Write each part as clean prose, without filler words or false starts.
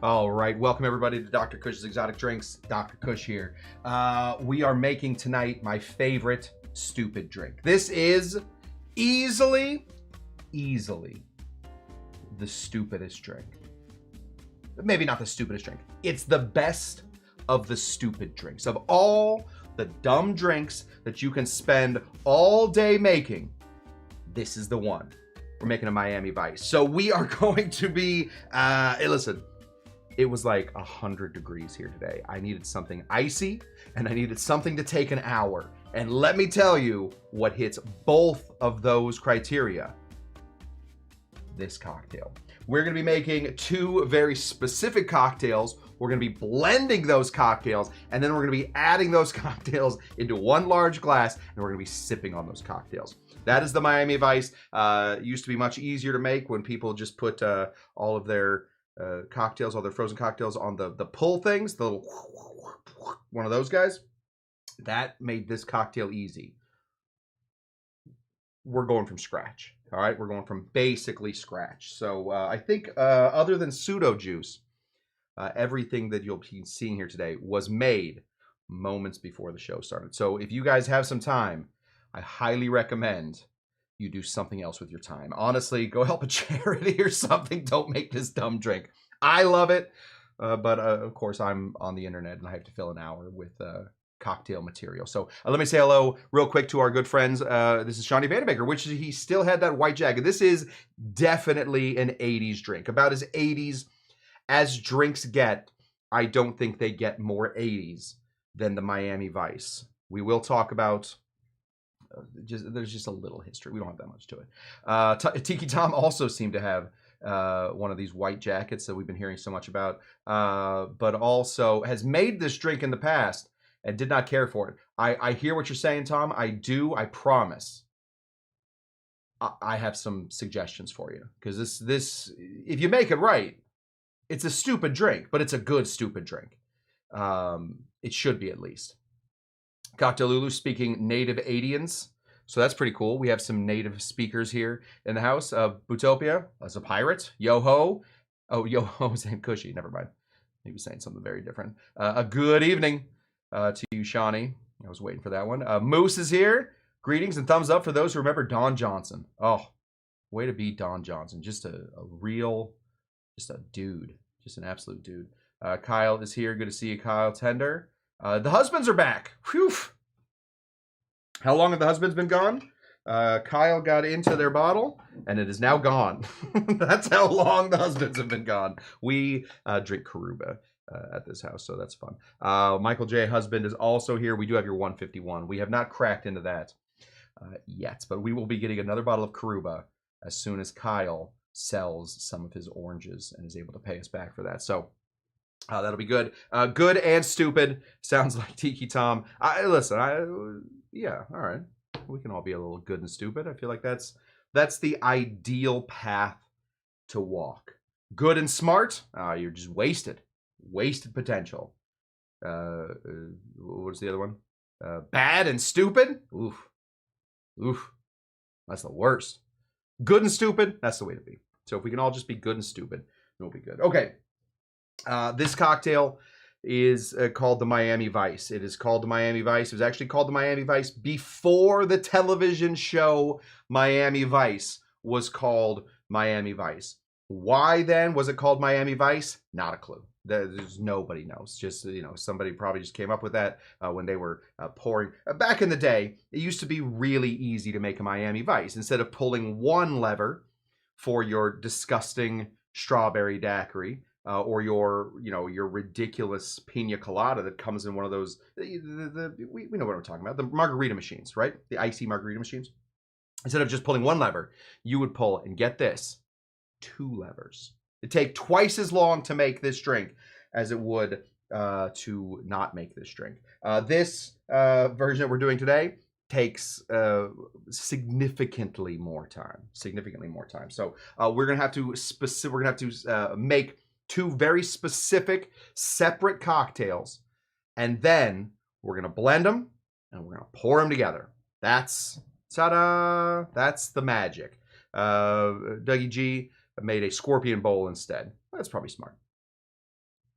All right, welcome everybody to Dr. Cush's Exotic Drinks. Dr. Cush here. We are making tonight my favorite stupid drink. This is easily the stupidest drink. Maybe not the stupidest drink. It's the best of the stupid drinks. Of all the dumb drinks that you can spend all day making, this is the one. We're making a Miami Vice. So we are going to be, hey, listen, it was like 100 degrees here today. I needed something icy and I needed something to take an hour. And let me tell you what hits both of those criteria. This cocktail. We're gonna be making two very specific cocktails. We're gonna be blending those cocktails, and then we're gonna be adding those cocktails into one large glass, and we're gonna be sipping on those cocktails. That is the Miami Vice. It used to be much easier to make when people just put all of their cocktails, all their frozen cocktails on the pull things, the little one of those guys. That made this cocktail easy. We're going from scratch. All right, we're going from basically scratch. So I think other than pseudo juice, everything that you'll be seeing here today was made moments before the show started. So if you guys have some time, I highly recommend you do something else with your time. Honestly, go help a charity or something. Don't make this dumb drink. I love it, but of course I'm on the internet and I have to fill an hour with cocktail material. So let me say hello real quick to our good friends. This is Shawnee Vanderbaker, which he still had that white jacket. This is definitely an 80s drink. About as 80s as drinks get. I don't think they get more 80s than the Miami Vice. We will talk about there's just a little history. We don't have that much to it. Tiki Tom also seemed to have one of these white jackets that we've been hearing so much about, but also has made this drink in the past and did not care for it. I hear what you're saying, Tom. I do. I promise. I have some suggestions for you, because this if you make it right, it's a stupid drink, but it's a good stupid drink. It should be, at least. Cocktail Lulu speaking native 80s, so that's pretty cool. We have some native speakers here in the house. Bootopia as a pirate. Yo-ho. Oh, Yo-ho was saying Cushy. Never mind. He was saying something very different. A good evening to you, Shawnee. I was waiting for that one. Moose is here. Greetings and thumbs up for those who remember Don Johnson. Oh, way to be Don Johnson. Just a real, just a dude. Just an absolute dude. Kyle is here. Good to see you, Kyle Tender. The husbands are back. Whew. How long have the husbands been gone? Kyle got into their bottle, and it is now gone. That's how long the husbands have been gone. We drink Caruba at this house, so that's fun. Michael J. Husband is also here. We do have your 151. We have not cracked into that yet, but we will be getting another bottle of Caruba as soon as Kyle sells some of his oranges and is able to pay us back for that. So that'll be good. Good and stupid. Sounds like Tiki Tom. Yeah, all right. We can all be a little good and stupid. I feel like that's the ideal path to walk. Good and smart. You're just wasted. Wasted potential. What's the other one? Bad and stupid. Oof. That's the worst. Good and stupid. That's the way to be. So if we can all just be good and stupid, it'll be good. Okay. This cocktail is called the Miami Vice. It is called the Miami Vice. It was actually called the Miami Vice before the television show Miami Vice was called Miami Vice. Why then was it called Miami Vice? Not a clue. There's nobody knows. Just, somebody probably just came up with that when they were pouring. Back in the day, it used to be really easy to make a Miami Vice. Instead of pulling one lever for your disgusting strawberry daiquiri, or your ridiculous piña colada that comes in one of those, we know what I'm talking about, the margarita machines, right? The icy margarita machines. Instead of just pulling one lever, you would pull, and get this, 2 levers. It'd take twice as long to make this drink as it would to not make this drink. This version that we're doing today takes significantly more time. So we're gonna have to make 2 very specific separate cocktails, and then we're gonna blend them and we're gonna pour them together. That's ta-da! That's the magic. Dougie G made a scorpion bowl instead. That's probably smart.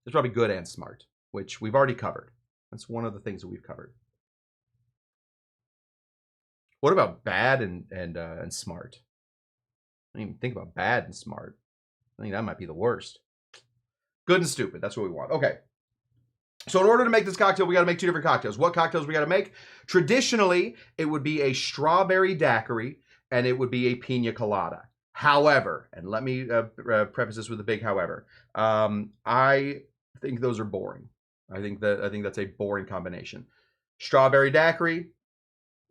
It's probably good and smart, which we've already covered. That's one of the things that we've covered. What about bad and smart? I didn't even think about bad and smart. I think that might be the worst. Good and stupid. That's what we want. Okay. So in order to make this cocktail, we got to make two different cocktails. What cocktails we got to make? Traditionally, it would be a strawberry daiquiri and it would be a piña colada. However, and let me preface this with a big however, I think those are boring. I think that's a boring combination. Strawberry daiquiri,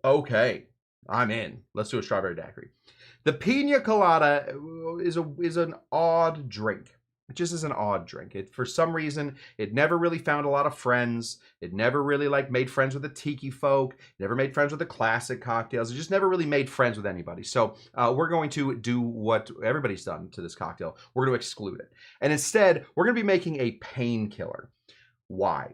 okay, I'm in. Let's do a strawberry daiquiri. The piña colada is an odd drink. It just is an odd drink. For some reason, it never really found a lot of friends. It never really made friends with the Tiki folk. It never made friends with the classic cocktails. It just never really made friends with anybody. So we're going to do what everybody's done to this cocktail. We're going to exclude it. And instead, we're going to be making a painkiller. Why?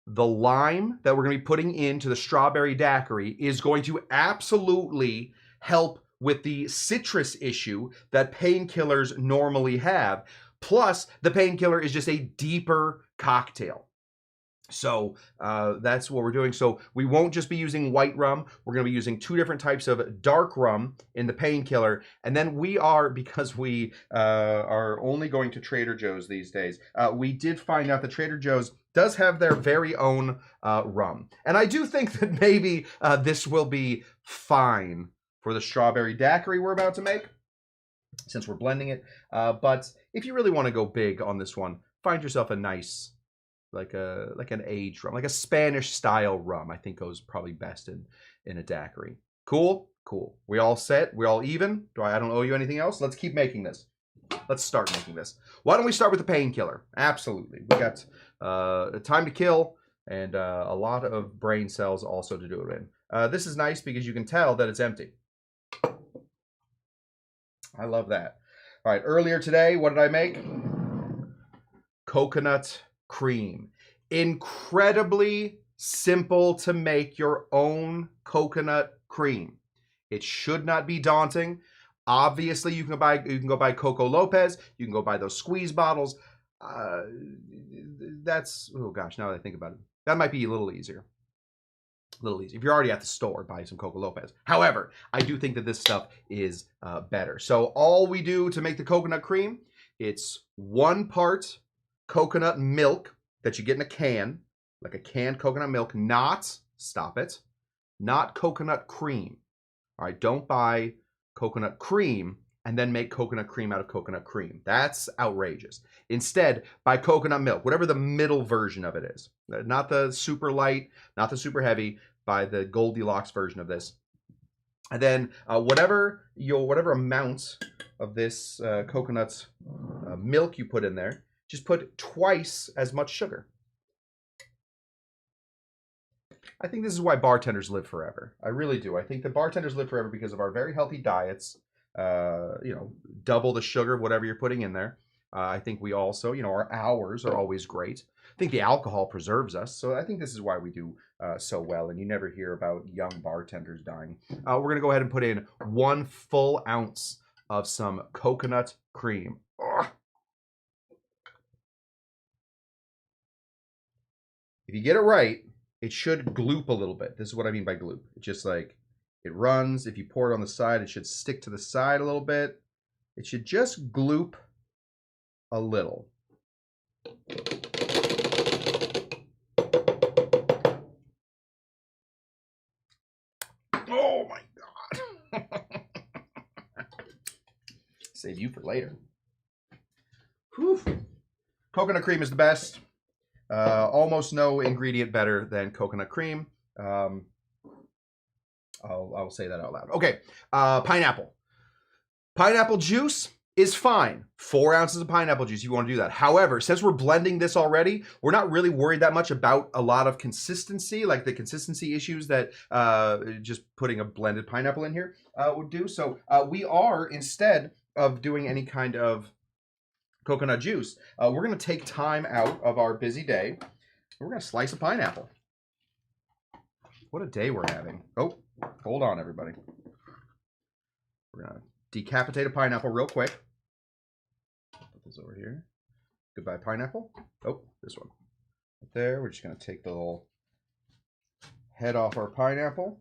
The lime that we're going to be putting into the strawberry daiquiri is going to absolutely help with the citrus issue that painkillers normally have. Plus, the painkiller is just a deeper cocktail. So that's what we're doing. So we won't just be using white rum. We're going to be using two different types of dark rum in the painkiller. And then we are, because we are only going to Trader Joe's these days, we did find out that Trader Joe's does have their very own rum. And I do think that maybe this will be fine for the strawberry daiquiri we're about to make, since we're blending it. But if you really want to go big on this one, find yourself a nice, like an aged rum, like a Spanish style rum. I think goes probably best in a daiquiri. Cool? Cool. We all set? We all even? I don't owe you anything else? Let's keep making this. Let's start making this. Why don't we start with the painkiller? Absolutely. We got time to kill and a lot of brain cells also to do it in. This is nice because you can tell that it's empty. I love that. All right, earlier today, what did I make? Coconut cream. Incredibly simple to make your own coconut cream. It should not be daunting. Obviously, you can go buy Coco Lopez. You can go buy those squeeze bottles. That's, oh gosh, now that I think about it, that might be a little easier. A little easy. If you're already at the store, buy some Coco Lopez. However, I do think that this stuff is better. So all we do to make the coconut cream, it's 1 part coconut milk that you get in a can, like a canned coconut milk, not, stop it, not coconut cream. All right, don't buy coconut cream and then make coconut cream out of coconut cream. That's outrageous. Instead, buy coconut milk, whatever the middle version of it is. Not the super light, not the super heavy, buy the Goldilocks version of this. And then whatever amount of this coconut milk you put in there, just put twice as much sugar. I think this is why bartenders live forever. I really do. I think the bartenders live forever because of our very healthy diets. Double the sugar, whatever you're putting in there. I think we also, our hours are always great. I think the alcohol preserves us. So I think this is why we do so well. And you never hear about young bartenders dying. We're going to go ahead and put in 1 full ounce of some coconut cream. Ugh. If you get it right, it should gloop a little bit. This is what I mean by gloop. It's just like it runs. If you pour it on the side, it should stick to the side a little bit. It should just gloop a little. Oh my God. Save you for later. Whew. Coconut cream is the best. Almost no ingredient better than coconut cream. I'll say that out loud. Okay, pineapple. Pineapple juice is fine. 4 ounces of pineapple juice, you want to do that. However, since we're blending this already, we're not really worried that much about a lot of consistency, like the consistency issues that just putting a blended pineapple in here would do. So we are, instead of doing any kind of coconut juice, we're going to take time out of our busy day. We're going to slice a pineapple. What a day we're having. Oh, hold on, everybody. We're going to decapitate a pineapple real quick. Put this over here. Goodbye, pineapple. Oh, this one. Right there. We're just going to take the little head off our pineapple.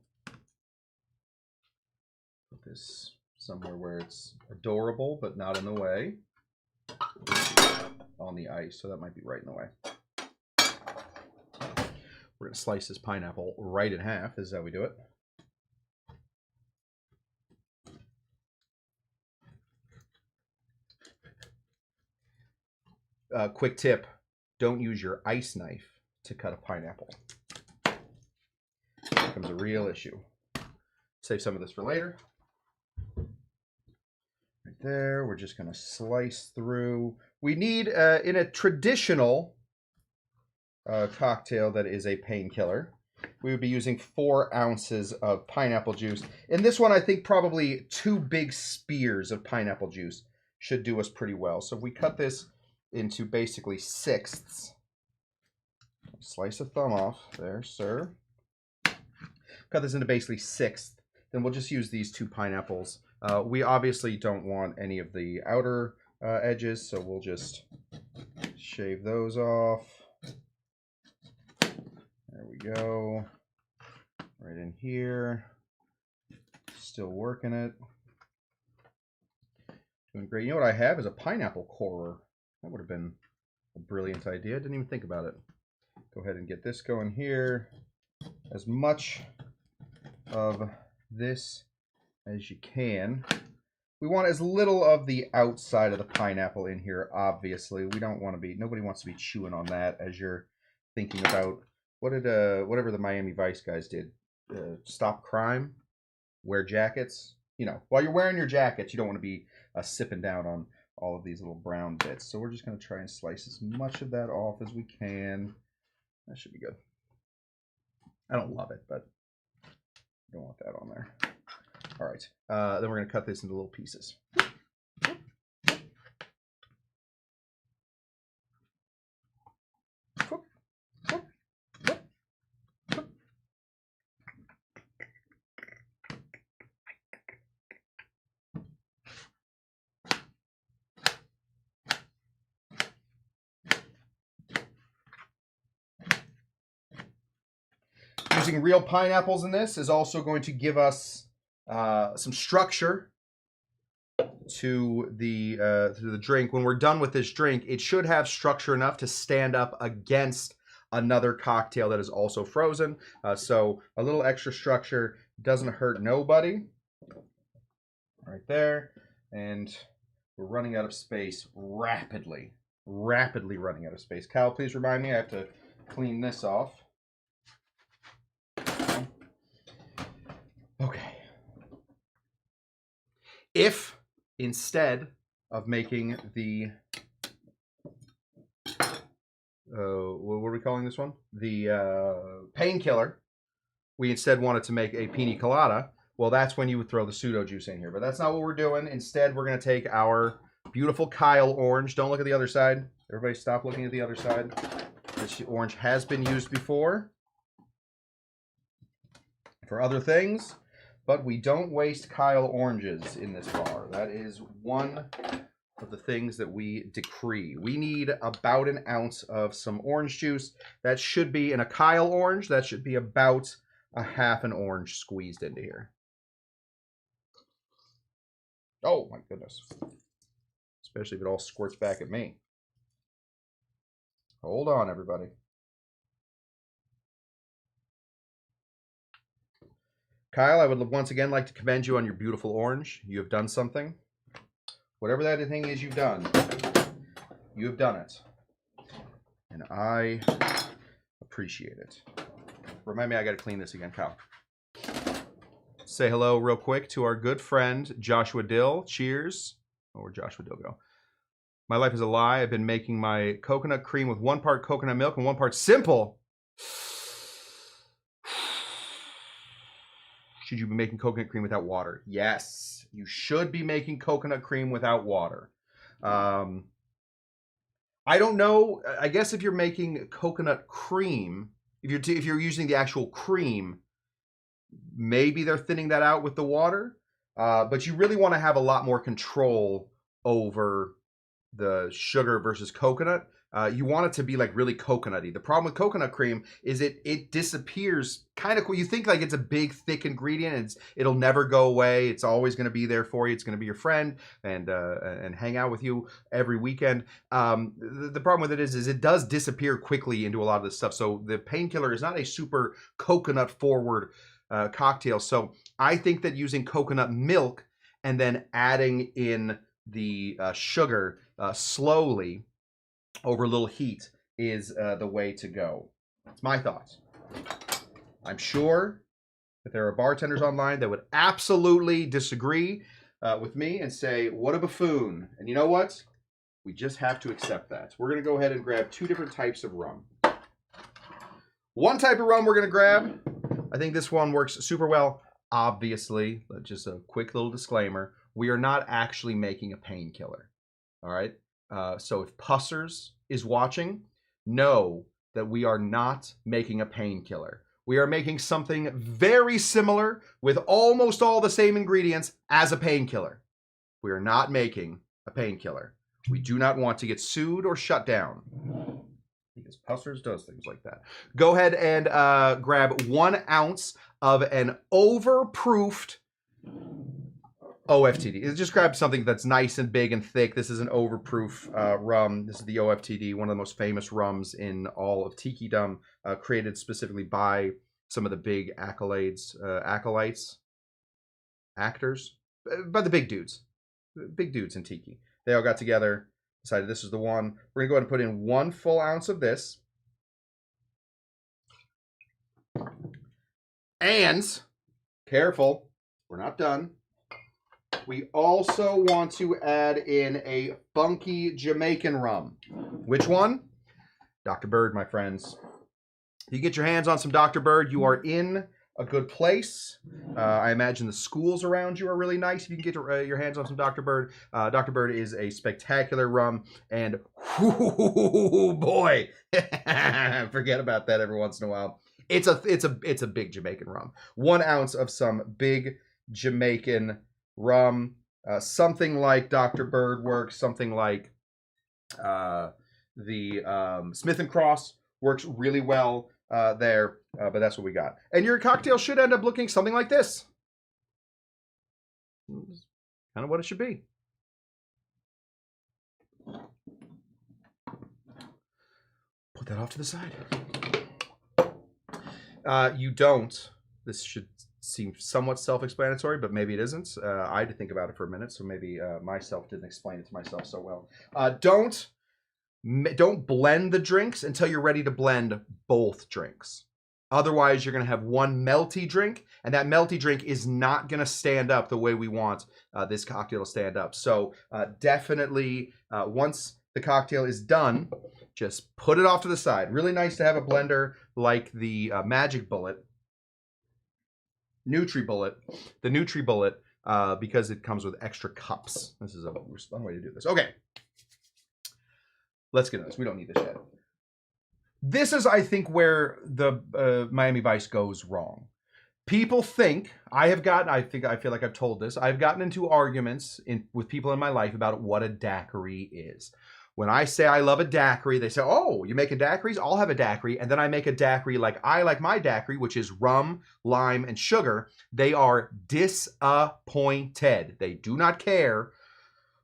Put this somewhere where it's adorable, but not in the way. On the ice, so that might be right in the way. We're going to slice this pineapple right in half. This is how we do it. Quick tip, don't use your ice knife to cut a pineapple. It becomes a real issue. Save some of this for later. Right there, we're just going to slice through. We need, in a traditional cocktail that is a painkiller, we would be using 4 ounces of pineapple juice. In this one, I think probably 2 big spears of pineapple juice should do us pretty well. So if we cut this into basically sixths, slice a thumb off there, sir. Cut this into basically sixths, then we'll just use these 2 pineapples. We obviously don't want any of the outer edges, so we'll just shave those off. There we go. Right in here. Still working it. Doing great. You know what I have is a pineapple corer. That would have been a brilliant idea. Didn't even think about it. Go ahead and get this going here. As much of this as you can. We want as little of the outside of the pineapple in here, obviously. We don't want to be, nobody wants to be chewing on that as you're thinking about, what did, whatever the Miami Vice guys did, stop crime, wear jackets. You know, while you're wearing your jackets, you don't want to be sipping down on all of these little brown bits. So we're just going to try and slice as much of that off as we can. That should be good. I don't love it, but I don't want that on there. All right, then we're going to cut this into little pieces. Using real pineapples in this is also going to give us some structure to the drink. When we're done with this drink, it should have structure enough to stand up against another cocktail that is also frozen. So a little extra structure doesn't hurt nobody. Right there. And we're running out of space rapidly running out of space. Cal, please remind me I have to clean this off. Okay. If instead of making the, what are we calling this one? The painkiller, we instead wanted to make a piña colada, well, that's when you would throw the pseudo juice in here. But that's not what we're doing. Instead, we're going to take our beautiful Kyle orange. Don't look at the other side. Everybody stop looking at the other side. This orange has been used before for other things. But we don't waste Kyle oranges in this bar. That is one of the things that we decree. We need about an ounce of some orange juice. That should be, in a Kyle orange, that should be about a half an orange squeezed into here. Oh my goodness. Especially if it all squirts back at me. Hold on, everybody. Kyle, I would once again like to commend you on your beautiful orange. You have done something. Whatever that thing is you've done, you have done it. And I appreciate it. Remind me I got to clean this again, Kyle. Say hello real quick to our good friend, Joshua Dill. Cheers. Oh, where'd Joshua Dill go? My life is a lie. I've been making my coconut cream with 1 part coconut milk and 1 part simple. Should you be making coconut cream without water? Yes, you should be making coconut cream without water. I don't know. I guess if you're making coconut cream, if you're using the actual cream, maybe they're thinning that out with the water. But you really want to have a lot more control over the sugar versus coconut, you want it to be like really coconutty. The problem with coconut cream is it disappears kind of cool. You think like it's a big thick ingredient, it'll never go away. It's always going to be there for you. It's going to be your friend and hang out with you every weekend. The problem with it is it does disappear quickly into a lot of this stuff. So the painkiller is not a super coconut forward cocktail. So I think that using coconut milk and then adding in the sugar slowly over a little heat is the way to go. That's my thoughts. I'm sure that there are bartenders online that would absolutely disagree with me and say, what a buffoon. And you know what? We just have to accept that. We're going to go ahead and grab 2 different types of rum. One type of rum we're going to grab. I think this one works super well. Obviously, just a quick little disclaimer, we are not actually making a painkiller. All right? So if Pussers is watching, know that we are not making a painkiller. We are making something very similar with almost all the same ingredients as a painkiller. We are not making a painkiller. We do not want to get sued or shut down, because Pussers does things like that. Go ahead and grab 1 ounce of an overproofed OFTD. Just grab something that's nice and big and thick. This is an overproof rum. This is the OFTD, one of the most famous rums in all of Tiki-dom, created specifically by some of the big acolytes, actors, by the big dudes in Tiki. They all got together, decided this is the one. We're gonna go ahead and put in 1 full ounce of this. And, careful, we're not done. We also want to add in a funky Jamaican rum. Which one? Dr. Bird, my friends. If you get your hands on some Dr. Bird, you are in a good place. I imagine the schools around you are really nice if you can get your hands on some Dr. Bird. Dr. Bird is a spectacular rum, and whoo, boy, forget about that every once in a while. It's a big Jamaican rum. 1 ounce of some big Jamaican rum, something like Dr. Bird works, something like the Smith & Cross works really well there, but that's what we got. And your cocktail should end up looking something like this. Kind of what it should be. Put that off to the side. You don't. This should seem somewhat self-explanatory, but maybe it isn't. I had to think about it for a minute, so maybe myself didn't explain it to myself so well. Don't blend the drinks until you're ready to blend both drinks. Otherwise, you're going to have one melty drink, and that melty drink is not going to stand up the way we want this cocktail to stand up. So definitely, once the cocktail is done, just put it off to the side. Really nice to have a blender like the Magic Bullet, NutriBullet, the NutriBullet, because it comes with extra cups. This is a fun way to do this. Okay, let's get into this. We don't need this yet. This is, I think, where the Miami Vice goes wrong. People think, I feel like I've told this, I've gotten into arguments with people in my life about what a daiquiri is. When I say I love a daiquiri, they say, oh, you making daiquiris? I'll have a daiquiri. And then I make a daiquiri like I like my daiquiri, which is rum, lime, and sugar. They are disappointed. They do not care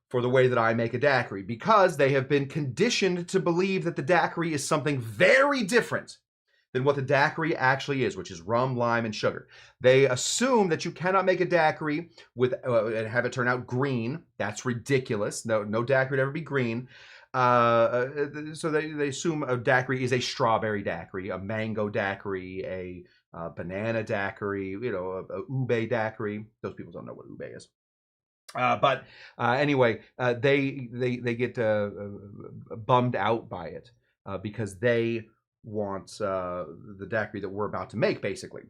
for the way that I make a daiquiri because they have been conditioned to believe that the daiquiri is something very different than what the daiquiri actually is, which is rum, lime, and sugar. They assume that you cannot make a daiquiri with and have it turn out green. That's ridiculous. No daiquiri would ever be green. So they assume a daiquiri is a strawberry daiquiri, a mango daiquiri, a banana daiquiri, a ube daiquiri. Those people don't know what ube is. But anyway, they get bummed out by it because they want the daiquiri that we're about to make, basically.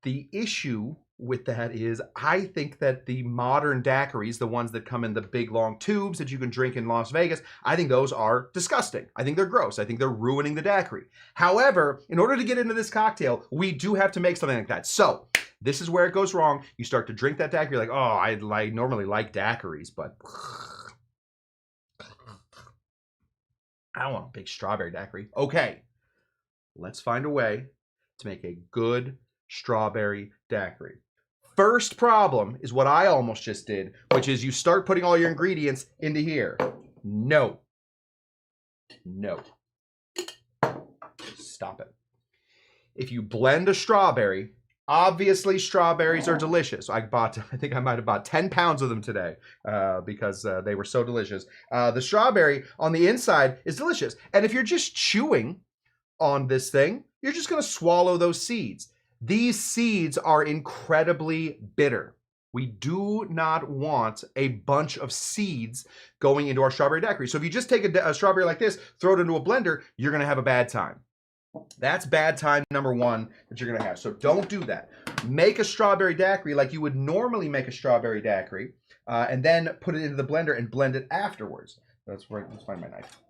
The issue with that is I think that the modern daiquiris, the ones that come in the big long tubes that you can drink in Las Vegas, I think those are disgusting. I think they're gross. I think they're ruining the daiquiri. However, in order to get into this cocktail, we do have to make something like that. So this is where it goes wrong. You start to drink that daiquiri like, oh, I normally like daiquiris, but I don't want a big strawberry daiquiri. Okay, let's find a way to make a good strawberry daiquiri. First problem is what I almost just did, which is you start putting all your ingredients into here. No. No. Stop it. If you blend a strawberry, obviously strawberries are delicious. I think I might have bought 10 pounds of them today because they were so delicious. The strawberry on the inside is delicious. And if you're just chewing on this thing, you're just going to swallow those seeds. These seeds are incredibly bitter. We do not want a bunch of seeds going into our strawberry daiquiri. So if you just take a strawberry like this, throw it into a blender, you're going to have a bad time. That's bad time number one that you're going to have. So don't do that. Make a strawberry daiquiri like you would normally make a strawberry daiquiri, and then put it into the blender and blend it afterwards. Let's find my knife.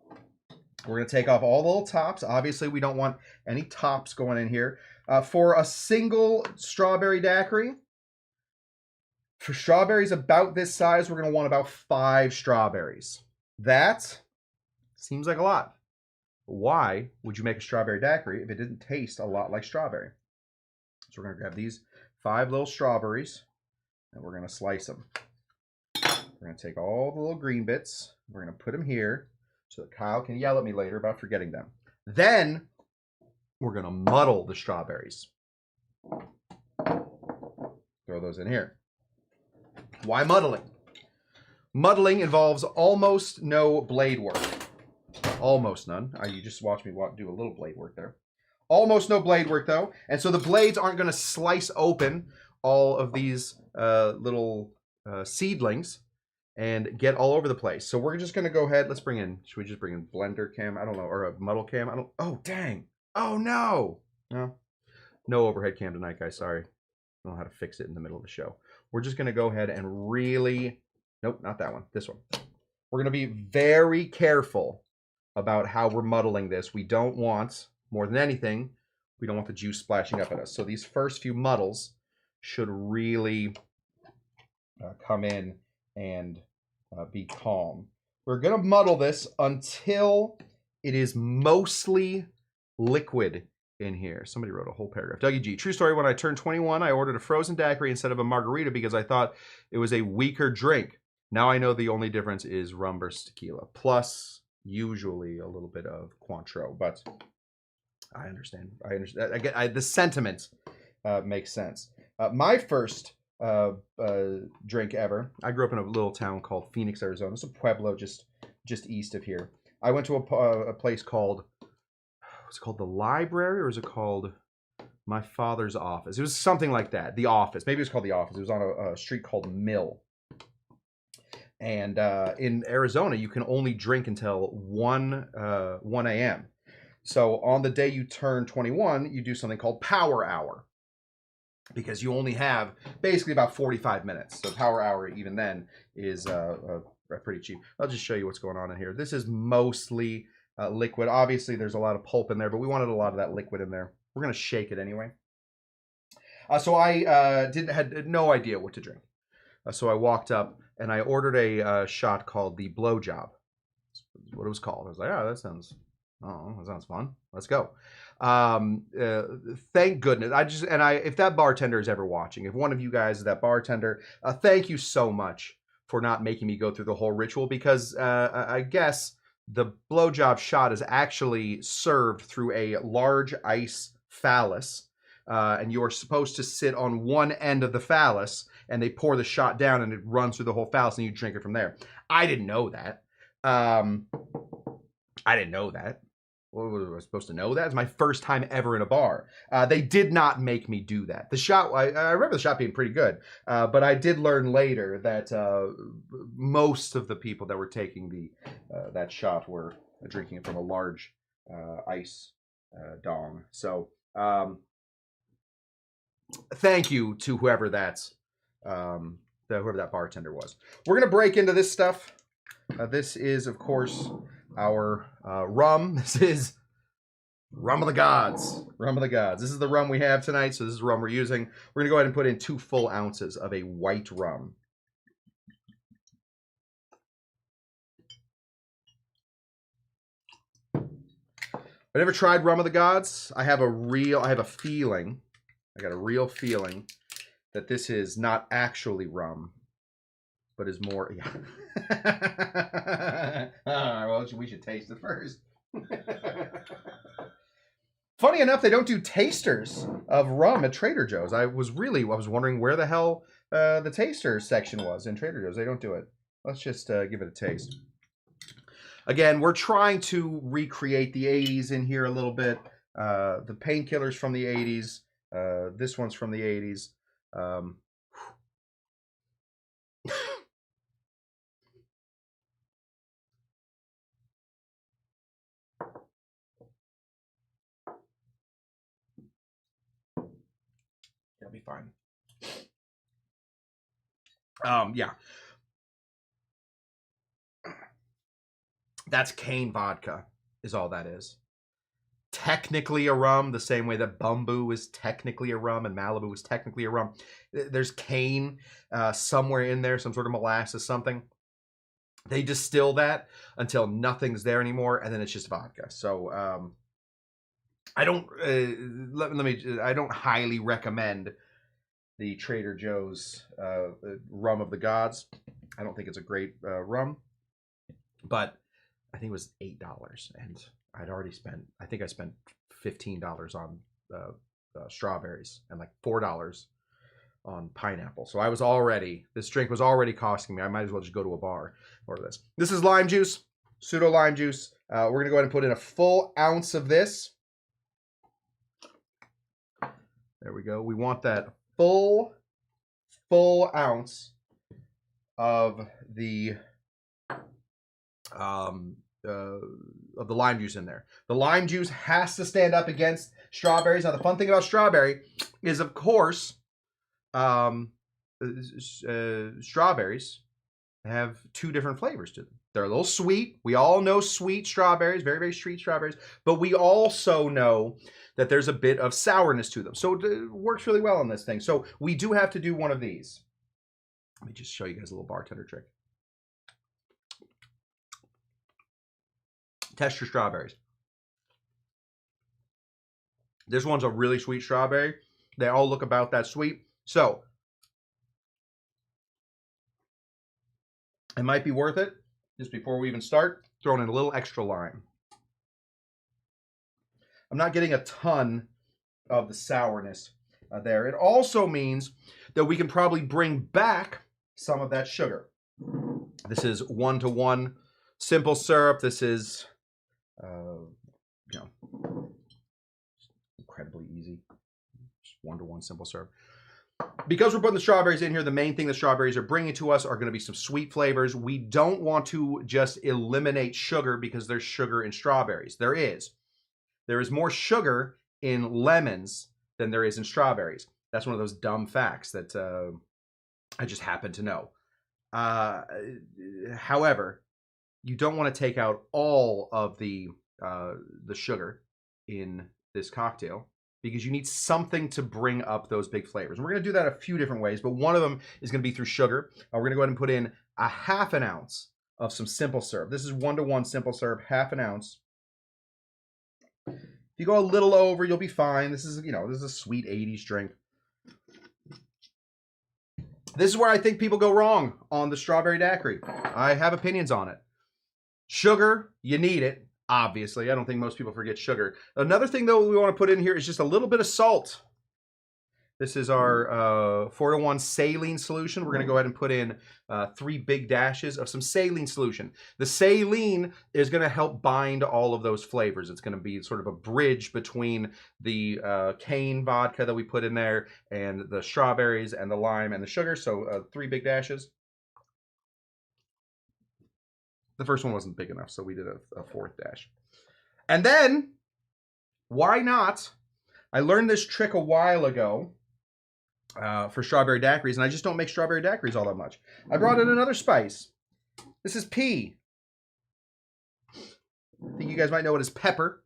We're going to take off all the little tops. Obviously, we don't want any tops going in here. For a single strawberry daiquiri, for strawberries about this size, we're going to want about 5 strawberries. That seems like a lot. Why would you make a strawberry daiquiri if it didn't taste a lot like strawberry? So we're going to grab these 5 little strawberries, and we're going to slice them. We're going to take all the little green bits. We're going to put them here so that Kyle can yell at me later about forgetting them. Then we're going to muddle the strawberries. Throw those in here. Why muddling? Muddling involves almost no blade work. Almost none. You just watch me do a little blade work there. Almost no blade work, though. And so the blades aren't going to slice open all of these little seedlings and get all over the place. So we're just going to go ahead. Should we just bring in blender cam? I don't know. Or a muddle cam? Oh, dang. Oh, no. No overhead cam tonight, guys. Sorry. I don't know how to fix it in the middle of the show. We're just going to go ahead and really... Nope, not that one. This one. We're going to be very careful about how we're muddling this. We don't want, more than anything, we don't want the juice splashing up at us. So these first few muddles should really come in and be calm. We're going to muddle this until it is mostly liquid in here. Somebody wrote a whole paragraph. Dougie G, true story, when I turned 21, I ordered a frozen daiquiri instead of a margarita because I thought it was a weaker drink. Now I know the only difference is rum versus tequila, plus usually a little bit of Cointreau, but I understand. The sentiment makes sense. My first drink ever, I grew up in a little town called Phoenix, Arizona. It's a pueblo just east of here. I went to a place called, was it called the library, or is it called my father's office? It was something like that. The office. Maybe it was called the office. It was on a street called Mill. And in Arizona, you can only drink until 1 a.m. So on the day you turn 21, you do something called Power Hour, because you only have basically about 45 minutes. So Power Hour, even then, is pretty cheap. I'll just show you what's going on in here. This is mostly liquid. Obviously, there's a lot of pulp in there, but we wanted a lot of that liquid in there. We're going to shake it anyway. So I had no idea what to drink. So I walked up and I ordered a shot called the Blowjob. That's what it was called. I was like, that sounds fun. Let's go. Thank goodness. If that bartender is ever watching, if one of you guys is that bartender, thank you so much for not making me go through the whole ritual, because I guess the Blowjob shot is actually served through a large ice phallus. And you're supposed to sit on one end of the phallus, and they pour the shot down, and it runs through the whole phallus, and you drink it from there. I didn't know that. What was I supposed to know that? It's my first time ever in a bar. They did not make me do that. The shot, I remember the shot being pretty good, but I did learn later that most of the people that were taking that shot were drinking it from a large ice dong. So thank you to whoever that bartender was. We're gonna break into this stuff. This is, of course, our rum. This is rum of the gods. Rum of the gods. This is the rum we have tonight, so this is the rum we're using. We're gonna go ahead and put in 2 full ounces of a white rum. I never tried Rum of the Gods. I got a real feeling that this is not actually rum, but is more, yeah. Well, we should taste it first. Funny enough, they don't do tasters of rum at Trader Joe's. I was wondering where the hell the taster section was in Trader Joe's. They don't do it. Let's just give it a taste. Again, we're trying to recreate the 80s in here a little bit. The painkillers from the 80s. This one's from the 80s. It'll be fine. Yeah. That's cane vodka, is all that is. Technically a rum, the same way that Bumbu is technically a rum and Malibu is technically a rum. There's cane somewhere in there, some sort of molasses, something. They distill that until nothing's there anymore, and then it's just vodka. So I don't I don't highly recommend the Trader Joe's Rum of the Gods. I don't think it's a great rum, but I think it was $8, and I'd already spent, I think I spent $15 on strawberries and like $4 on pineapple. So I was already, this drink was already costing me. I might as well just go to a bar and order this. This is lime juice, pseudo lime juice. We're going to go ahead and put in a full ounce of this. There we go. We want that full ounce of the lime juice in there. The lime juice has to stand up against strawberries. Now, the fun thing about strawberry is, of course, strawberries have two different flavors to them. They're a little sweet. We all know sweet strawberries, very, very sweet strawberries, but we also know that there's a bit of sourness to them. So it works really well on this thing. So we do have to do one of these. Let me just show you guys a little bartender trick. Test your strawberries. This one's a really sweet strawberry. They all look about that sweet. So it might be worth it, just before we even start, throwing in a little extra lime. I'm not getting a ton of the sourness there. It also means that we can probably bring back some of that sugar. This is 1-to-1 simple syrup. This is, incredibly easy. Just 1-to-1 simple syrup. Because we're putting the strawberries in here, the main thing the strawberries are bringing to us are going to be some sweet flavors. We don't want to just eliminate sugar because there's sugar in strawberries. There is. There is more sugar in lemons than there is in strawberries. That's one of those dumb facts that I just happen to know. However, you don't want to take out all of the sugar in this cocktail because you need something to bring up those big flavors. And we're going to do that a few different ways, but one of them is going to be through sugar. We're going to go ahead and put in a ½ an ounce of some simple syrup. This is 1-to-1 simple syrup, ½ an ounce. If you go a little over, you'll be fine. This is, this is a sweet 80s drink. This is where I think people go wrong on the strawberry daiquiri. I have opinions on it. Sugar, you need it, obviously. I don't think most people forget sugar. Another thing, though, we want to put in here is just a little bit of salt. This is our 4-to-1 saline solution. We're going to go ahead and put in 3 big dashes of some saline solution. The saline is going to help bind all of those flavors. It's going to be sort of a bridge between the cane vodka that we put in there and the strawberries and the lime and the sugar. So 3 big dashes. The first one wasn't big enough, so we did a 4th dash. And then, why not? I learned this trick a while ago for strawberry daiquiris, and I just don't make strawberry daiquiris all that much. I brought in another spice. This is pea. I think you guys might know it as pepper.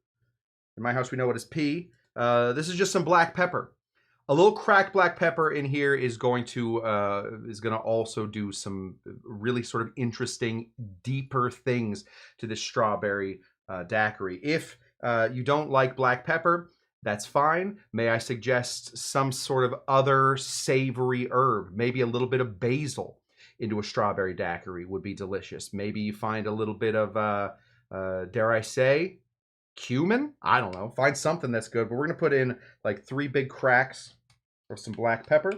In my house, we know it as pea. This is just some black pepper. A little cracked black pepper in here is going to also do some really sort of interesting, deeper things to this strawberry daiquiri. If you don't like black pepper, that's fine. May I suggest some sort of other savory herb? Maybe a little bit of basil into a strawberry daiquiri would be delicious. Maybe you find a little bit of, dare I say, cumin? I don't know. Find something that's good. But we're going to put in like 3 big cracks of some black pepper.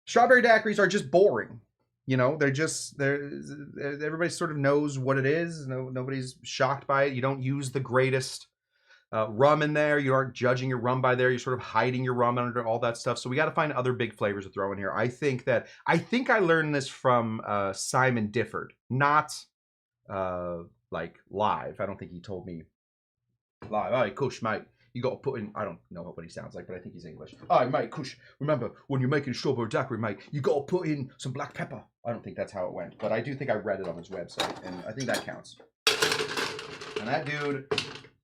Strawberry daiquiris are just boring. You know, everybody sort of knows what it is. Nobody's shocked by it. You don't use the greatest rum in there. You aren't judging your rum by there. You're sort of hiding your rum under all that stuff. So we got to find other big flavors to throw in here. I think I learned this from Simon Difford, not like live. I don't think he told me live. All right, Cush, mate. You got to put in, I don't know what he sounds like, but I think he's English. All right, mate, Cush, remember, when you're making strawberry daiquiri, mate, you got to put in some black pepper. I don't think that's how it went, but I do think I read it on his website, and I think that counts. And that dude,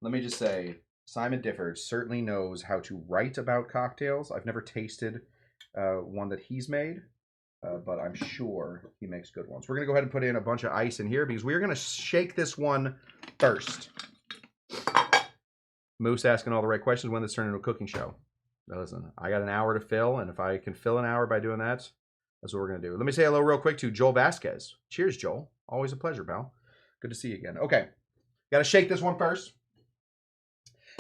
let me just say, Simon Difford certainly knows how to write about cocktails. I've never tasted one that he's made, but I'm sure he makes good ones. We're going to go ahead and put in a bunch of ice in here because we're going to shake this one first. Moose asking all the right questions when this turned into a cooking show. Now listen, I got an hour to fill, and if I can fill an hour by doing that, that's what we're going to do. Let me say hello real quick to Joel Vasquez. Cheers, Joel. Always a pleasure, pal. Good to see you again. Okay, got to shake this one first.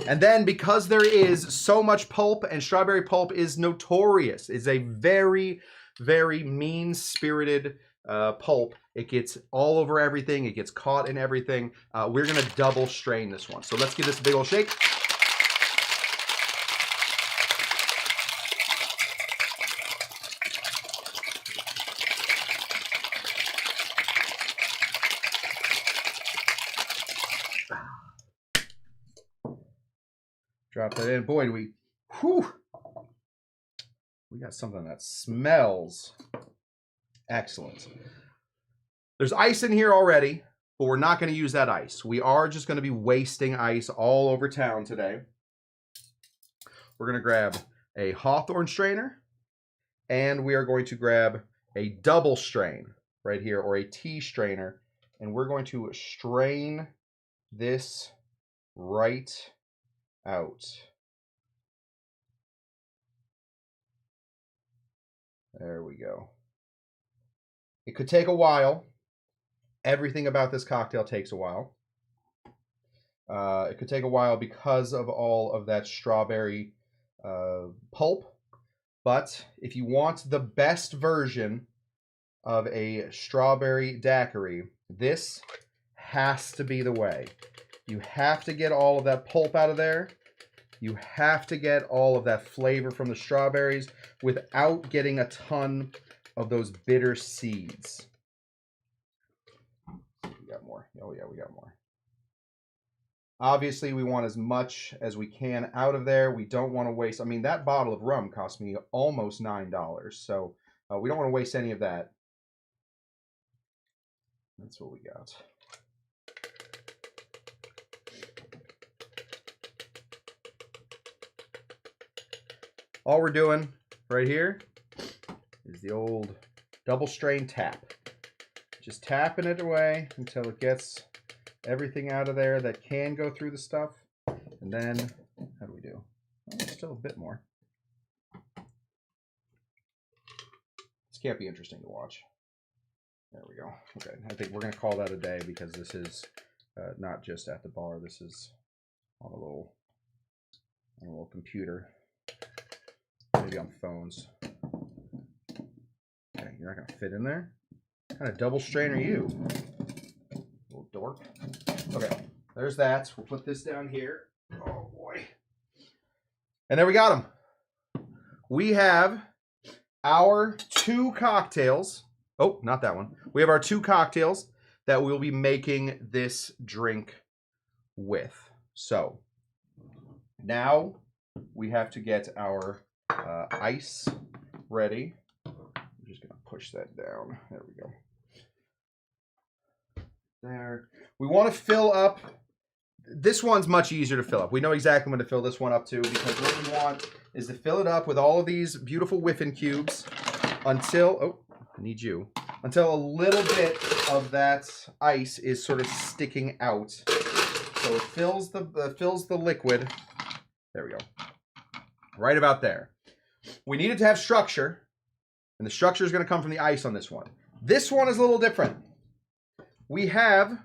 And then, because there is so much pulp, and strawberry pulp is notorious, is a very, very mean-spirited pulp. It gets all over everything. It gets caught in everything. We're going to double strain this one. So let's give this a big old shake. Drop that in. Boy, do we got something that smells excellent. There's ice in here already, but we're not going to use that ice. We are just going to be wasting ice all over town today. We're going to grab a Hawthorne strainer, and we are going to grab a double strain right here, or a tea strainer, and we're going to strain this right out. There we go. It could take a while. Everything about this cocktail takes a while. It could take a while because of all of that strawberry pulp. But if you want the best version of a strawberry daiquiri, this has to be the way. You have to get all of that pulp out of there. You have to get all of that flavor from the strawberries without getting a ton of those bitter seeds. We got more. Oh yeah, we got more. Obviously, we want as much as we can out of there. We don't want to waste. I mean, that bottle of rum cost me almost $9, so we don't want to waste any of that. That's what we got. All we're doing right here is the old double strain tap. Just tapping it away until it gets everything out of there that can go through the stuff. And then, how do we do? Oh, still a bit more. This can't be interesting to watch. There we go. Okay, I think we're going to call that a day because this is not just at the bar. This is on a little computer. Maybe on phones. Okay, you're not going to fit in there? What kind of double strain are you? Little dork. Okay, there's that. We'll put this down here. Oh, boy. And there we got them. We have our 2 cocktails. Oh, not that one. We have our 2 cocktails that we'll be making this drink with. So, now we have to get our ice ready. I'm just going to push that down. There we go. There. We want to fill up. This one's much easier to fill up. We know exactly when to fill this one up to, because what we want is to fill it up with all of these beautiful whiffing cubes until, oh, I need you, until a little bit of that ice is sort of sticking out So it fills the liquid. There we go. Right about there. We need it to have structure, and the structure is going to come from the ice on this one. This one is a little different. We have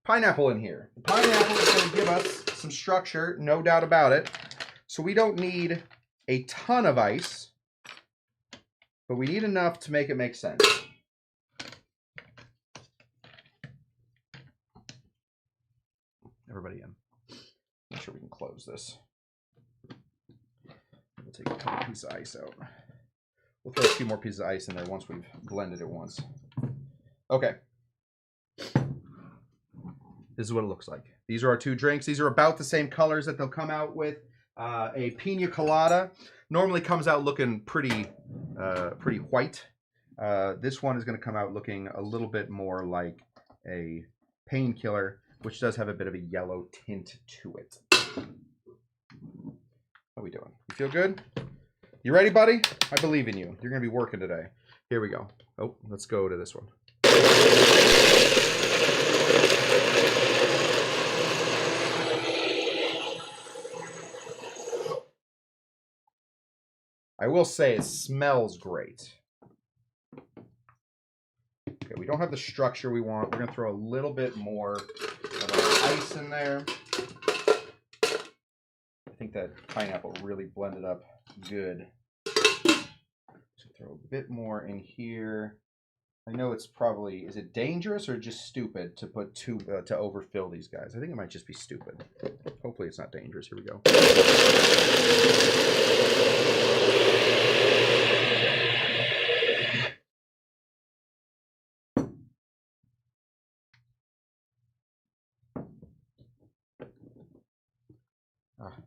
pineapple in here. The pineapple is going to give us some structure, no doubt about it. So we don't need a ton of ice, but we need enough to make it make sense. Everybody in. Make sure we can close this. We'll take a couple pieces of ice out. We'll throw a few more pieces of ice in there once we've blended it once. Okay. This is what it looks like. These are our two drinks. These are about the same colors that they'll come out with. A piña colada normally comes out looking pretty white. This one is going to come out looking a little bit more like a painkiller, which does have a bit of a yellow tint to it. How we doing? You feel good? You ready, buddy? I believe in you. You're going to be working today. Here we go. Oh, let's go to this one. I will say it smells great. Okay, we don't have the structure we want. We're going to throw a little bit more of our ice in there. I think that pineapple really blended up good. So throw a bit more in here. I know it's probably, is it dangerous or just stupid to put to overfill these guys? I think it might just be stupid. Hopefully it's not dangerous. Here we go.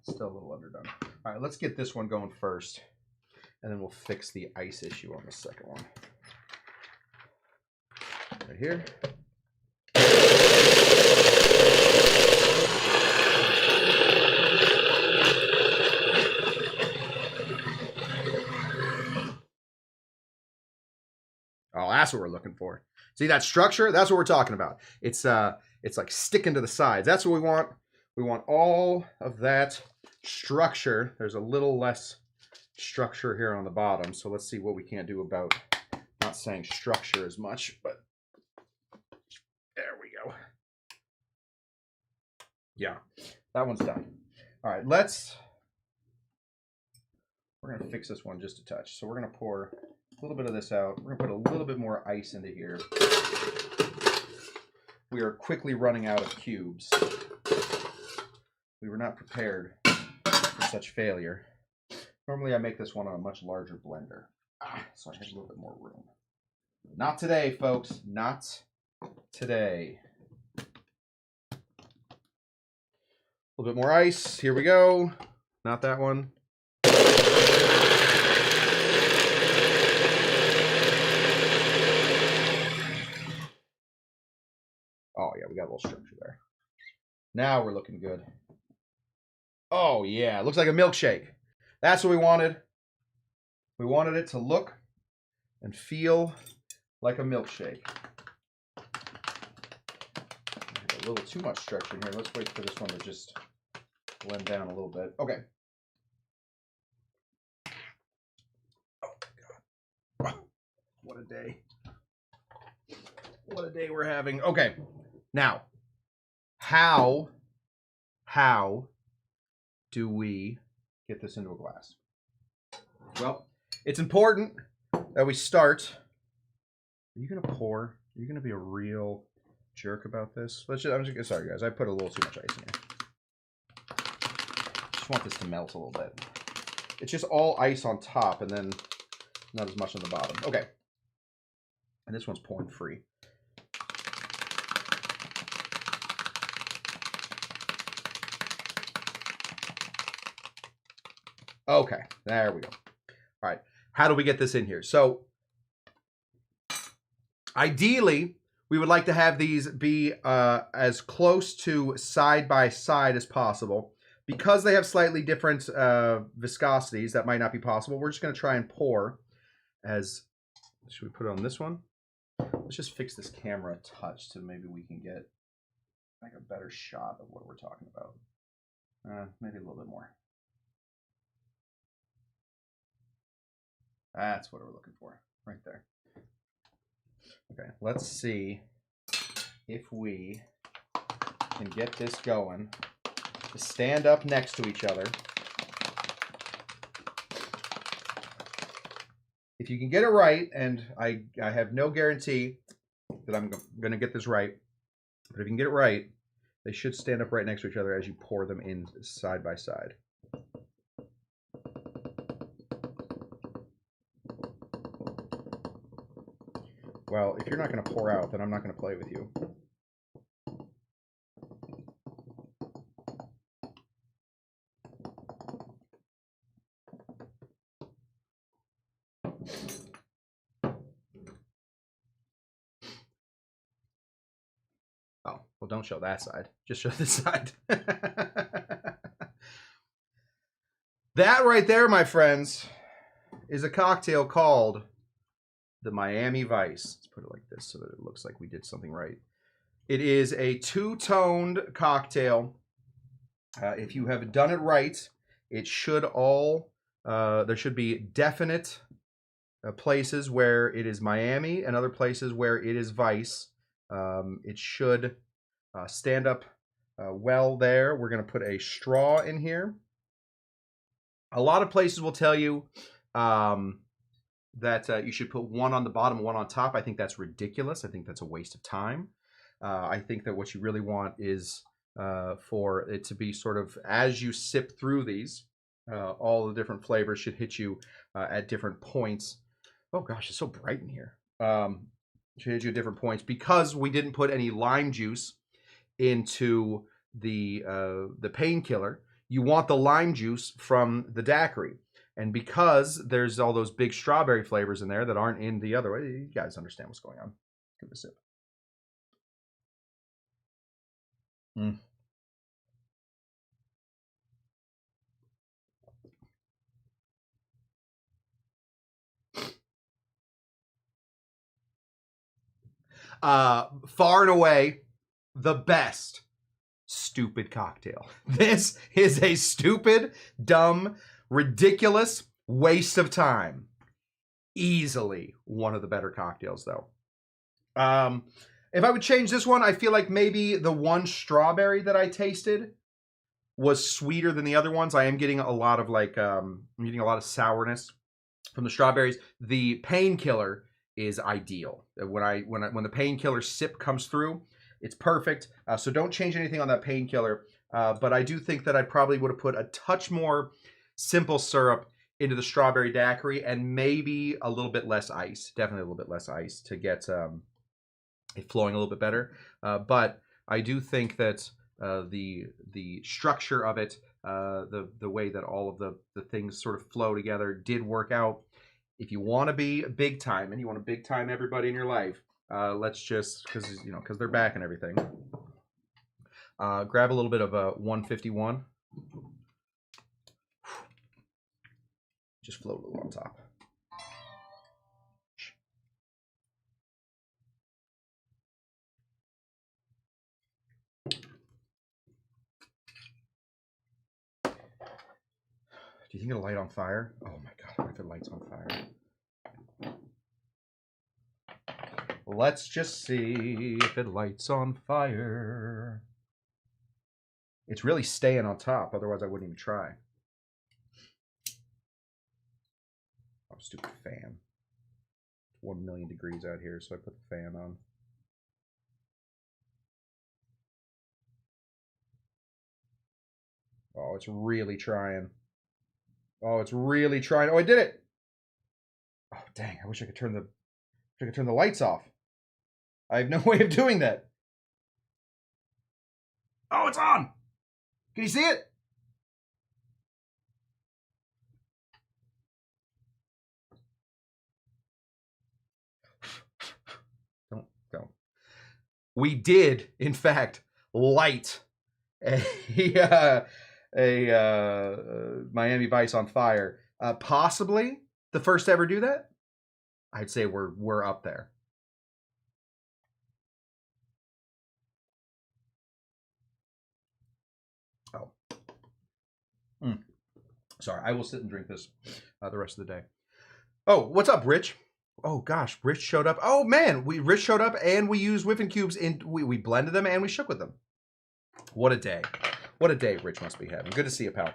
Still a little underdone. All right, let's get this one going first, and then we'll fix the ice issue on the second one. Right here. Oh, that's what we're looking for. See that structure? That's what we're talking about. It's like sticking to the sides. That's what we want. We want all of that structure. There's a little less structure here on the bottom, so let's see what we can do about not saying structure as much, but there we go. Yeah, that one's done. All right, we're gonna fix this one just a touch. So we're gonna pour a little bit of this out. We're gonna put a little bit more ice into here. We are quickly running out of cubes. We were not prepared for such failure. Normally I make this one on a much larger blender. So I have a little bit more room. Not today, folks. Not today. A little bit more ice. Here we go. Not that one. Oh, yeah, we got a little structure there. Now we're looking good. Oh, yeah, it looks like a milkshake. That's what we wanted. We wanted it to look and feel like a milkshake. A little too much structure in here. Let's wait for this one to just blend down a little bit. Okay. Oh, my God. What a day. What a day we're having. Okay. Now, how do we get this into a glass? Well, it's important that we start. Are you gonna pour? Are you gonna be a real jerk about this? Sorry guys, I put a little too much ice in here. Just want this to melt a little bit. It's just all ice on top and then not as much on the bottom. Okay. And this one's pouring free. Okay, there we go. All right, how do we get this in here? So, ideally, we would like to have these be as close to side by side as possible. Because they have slightly different viscosities, that might not be possible. We're just going to try and pour as... Should we put it on this one? Let's just fix this camera a touch so maybe we can get like a better shot of what we're talking about. Maybe a little bit more. That's what we're looking for, right there. Okay, let's see if we can get this going. To stand up next to each other. If you can get it right, and I have no guarantee that I'm going to get this right, but if you can get it right, they should stand up right next to each other as you pour them in side by side. Well, if you're not going to pour out, then I'm not going to play with you. Oh, well, don't show that side. Just show this side. That right there, my friends, is a cocktail called the Miami Vice. Let's put it like this so that it looks like we did something right. It is a two-toned cocktail. If you have done it right, it should all, there should be definite places where it is Miami and other places where it is Vice. It should stand up well there. We're going to put a straw in here. A lot of places will tell you that you should put one on the bottom, one on top. I think that's ridiculous. I think that's a waste of time. I think that what you really want is for it to be sort of, as you sip through these, all the different flavors should hit you at different points. Oh gosh, it's so bright in here. Should hit you at different points because we didn't put any lime juice into the painkiller. You want the lime juice from the daiquiri. And because there's all those big strawberry flavors in there that aren't in the other way, you guys understand what's going on. Give it a sip. Far and away, the best stupid cocktail. This is a stupid, dumb, ridiculous waste of time. Easily one of the better cocktails, though. If I would change this one, I feel like maybe the one strawberry that I tasted was sweeter than the other ones. I am getting a lot of I'm getting a lot of sourness from the strawberries. The painkiller is ideal. When the painkiller sip comes through, it's perfect. So don't change anything on that painkiller. But I do think that I probably would have put a touch more simple syrup into the strawberry daiquiri and maybe a little bit less ice. Definitely a little bit less ice to get it flowing a little bit better. But I do think that the structure of it, the way that all of the things sort of flow together did work out. If you want to be big time and you want to big time everybody in your life, let's just, because they're back and everything, grab a little bit of a 151. Just float a little on top. Do you think it'll light on fire? Oh my God, what if it lights on fire? Let's just see if it lights on fire. It's really staying on top, otherwise I wouldn't even try. Oh, stupid fan. It's 1 million degrees out here, so I put the fan on. Oh, it's really trying. Oh, it's really trying. Oh, I did it. Oh, dang. I wish I could turn the lights off. I have no way of doing that. Oh, it's on. Can you see it? Don't. We did, in fact, light a Miami Vice on fire. Possibly the first to ever do that. I'd say we're up there. Oh. Sorry, I will sit and drink this the rest of the day. Oh, what's up, Rich? Oh gosh, Rich showed up. Oh man, Rich showed up and we used whipping cubes and we blended them and we shook with them. What a day. What a day Rich must be having. Good to see you, pal.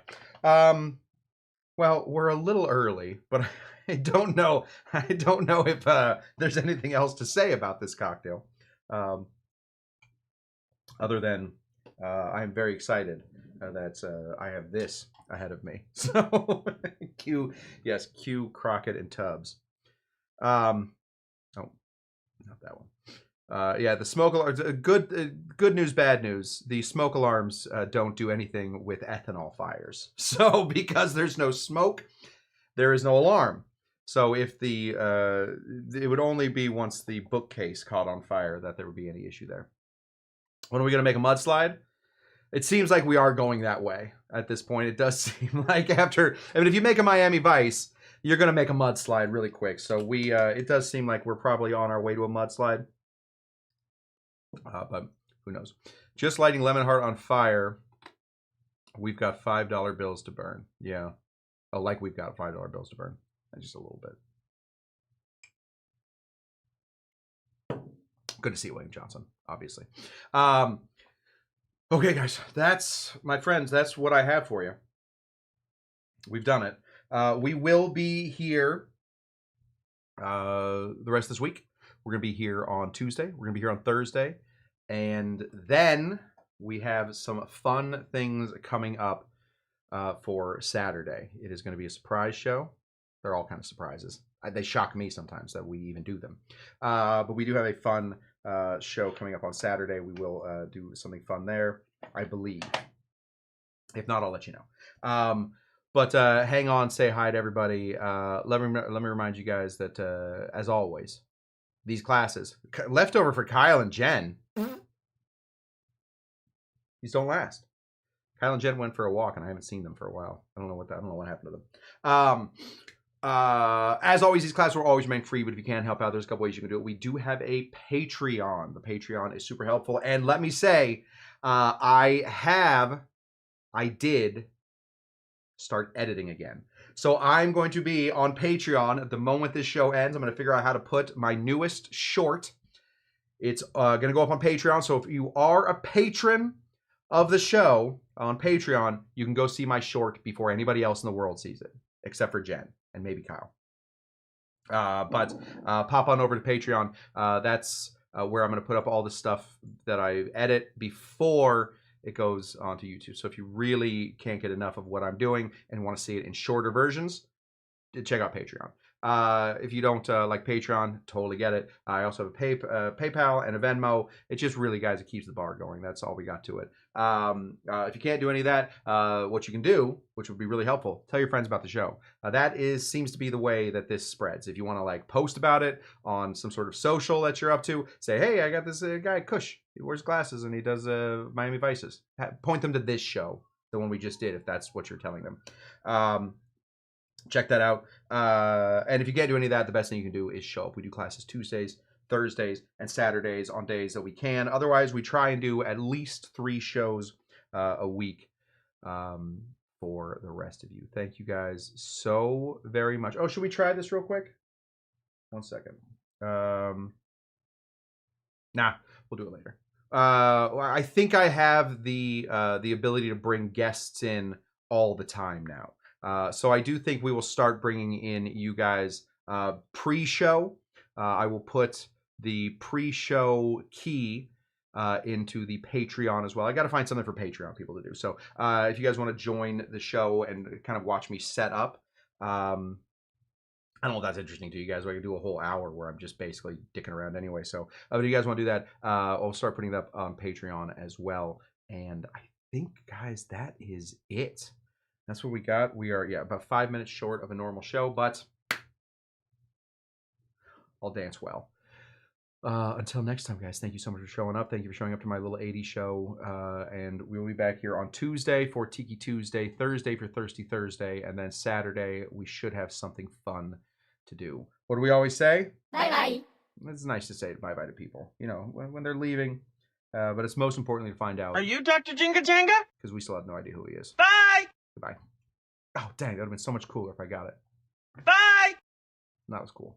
Well, we're a little early, but I don't know if there's anything else to say about this cocktail. Other than I'm very excited that I have this ahead of me. So Q Crockett and Tubbs. Oh, not that one. Yeah, the smoke alarms. Good news, bad news. The smoke alarms don't do anything with ethanol fires. So because there's no smoke, there is no alarm. So if it would only be once the bookcase caught on fire that there would be any issue there. When are we going to make a mudslide? It seems like we are going that way at this point. It does seem like if you make a Miami Vice, you're going to make a mudslide really quick. So it does seem like we're probably on our way to a mudslide. But who knows? Just lighting Lemon Heart on fire. We've got $5 bills to burn. Yeah. Oh, like we've got $5 bills to burn. Just a little bit. Good to see William Johnson, obviously. Okay, guys. My friends, that's what I have for you. We've done it. We will be here the rest of this week. We're going to be here on Tuesday. We're going to be here on Thursday. And then we have some fun things coming up for Saturday. It is going to be a surprise show. They're all kind of surprises. They shock me sometimes that we even do them. But we do have a fun show coming up on Saturday. We will do something fun there, I believe. If not, I'll let you know. But hang on, say hi to everybody. Let me remind you guys that, as always, these classes, leftover for Kyle and Jen, these don't last. Kyle and Jen went for a walk, and I haven't seen them for a while. I don't know what happened to them. As always, these classes will always remain free, but if you can help out, there's a couple ways you can do it. We do have a Patreon. The Patreon is super helpful. And let me say, I did start editing again. So I'm going to be on Patreon at the moment this show ends. I'm going to figure out how to put my newest short. It's going to go up on Patreon. So if you are a patron of the show on Patreon, you can go see my short before anybody else in the world sees it, except for Jen and maybe Kyle. But pop on over to Patreon. That's where I'm going to put up all the stuff that I edit before it goes onto YouTube. So if you really can't get enough of what I'm doing and want to see it in shorter versions, check out Patreon. If you don't like Patreon, totally get it. I also have a PayPal and a Venmo. It just really, guys, it keeps the bar going. That's all we got to it. If you can't do any of that, what you can do, which would be really helpful, tell your friends about the show. That seems to be the way that this spreads. If you want to like post about it on some sort of social that you're up to, say, hey, I got this guy, Cush. He wears glasses and he does Miami Vices. Point them to this show, the one we just did, if that's what you're telling them. Check that out. And if you can't do any of that, the best thing you can do is show up. We do classes Tuesdays, Thursdays, and Saturdays on days that we can. Otherwise, we try and do at least 3 shows a week for the rest of you. Thank you guys so very much. Oh, should we try this real quick? 1 second. Nah, we'll do it later. I think I have the ability to bring guests in all the time now. So I do think we will start bringing in you guys pre-show. I will put the pre-show key into the Patreon as well. I got to find something for Patreon people to do. So if you guys want to join the show and kind of watch me set up, I don't know if that's interesting to you guys. I can do a whole hour where I'm just basically dicking around anyway. So if you guys want to do that, I'll start putting that up on Patreon as well. And I think, guys, that is it. That's what we got. We are, about 5 minutes short of a normal show, but I'll dance well. Until next time, guys, thank you so much for showing up. Thank you for showing up to my little 80's show. And we will be back here on Tuesday for Tiki Tuesday, Thursday for Thirsty Thursday, and then Saturday we should have something fun to do. What do we always say? Bye-bye. It's nice to say bye-bye to people. You know, when they're leaving, But it's most importantly to find out. Are you Dr. Jinga Janga? Because we still have no idea who he is. Bye! Goodbye. Oh, dang, that would have been so much cooler if I got it. Bye! That was cool.